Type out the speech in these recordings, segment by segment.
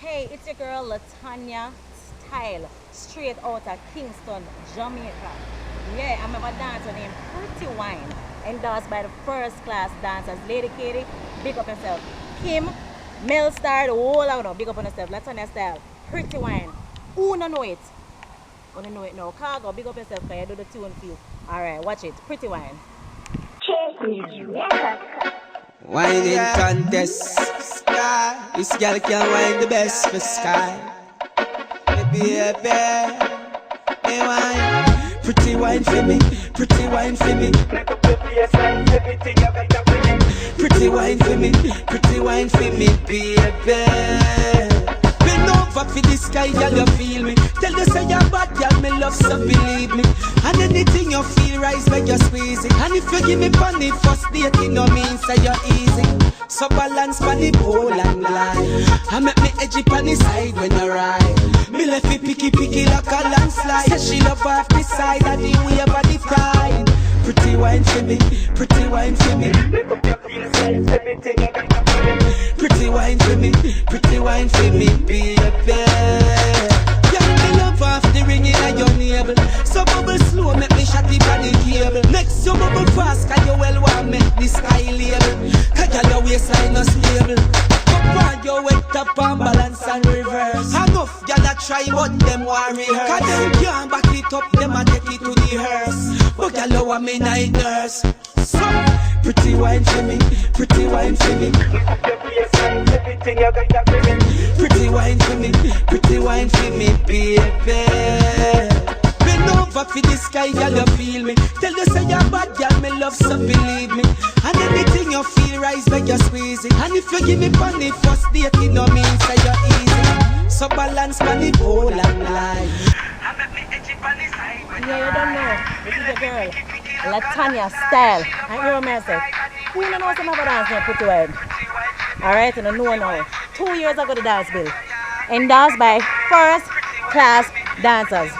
Hey, it's your girl Latonya Style, straight out of Kingston, Jamaica. Yeah, I'm a dancer named Pretty Wine, endorsed by the first class dancers. Lady Katie, big up yourself. Kim, Mel Star, the whole out now, big up on yourself. Latonya Style, Pretty Wine. Who don't know it? Wanna know it now? Cargo, big up yourself, because I do the tune for you. Alright, watch it. Pretty Wine. Whining contest, sky. This girl can wine the best for sky. Baby, me wine. Pretty wine for me, pretty wine for me. Make up your face and everything you better bring it. Pretty wine for me, pretty wine for me, baby. Bend over for the sky, girl, you feel me. Tell you say you're bad, girl, me love, so believe me. And anything you feel, rise, make you squeeze it. And if you give me money, first date, it no mean say you're easy. So balance on the pole and glide. And make me edgy on the side when you ride. Me left it picky like a landslide. Say she love off the side and the way about the tide. Pretty wine for me, pretty wine for me. Make up your face, everything you got to bring. Pretty wine for me, pretty wine for me, baby. Yeah, me love off the ring in your navel. So bubble slow, make me shot it on the cable. Next you bubble fast, cause you well want make the sky label. Cause your waistline no stable. Up on your wet up and balance and reverse. Enough y'all a try but them want rehearse. Cause them can't back it up, them a take it to the hearse. But y'all want me night nurse. So, pretty wine for me, pretty wine for me. Everything you got to bring it. Pretty wine for me, pretty wine for me, baby. Bend over for the sky, girl, you feel me. Tell you say you're bad, girl, me love, so believe me. And anything you feel, rise, make you squeeze it. And if you give me money, first date, it no mean say you're easy. So balance on the pole and glide. Yeah, you don't know. This is a girl, Latonya Style. And you remember, say, who don't know some about dance named Pretty Wine? Alright, and I know now. 2 years ago, the dance bill. Endorsed by first class dancers.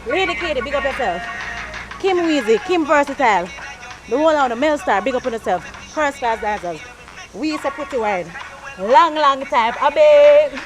Lady Katie, big up yourself. Kim Weezy, Kim Versatile. The whole of the Mel Star, big up on yourself. First class dancers. We say Pretty Wine. Long time. A big.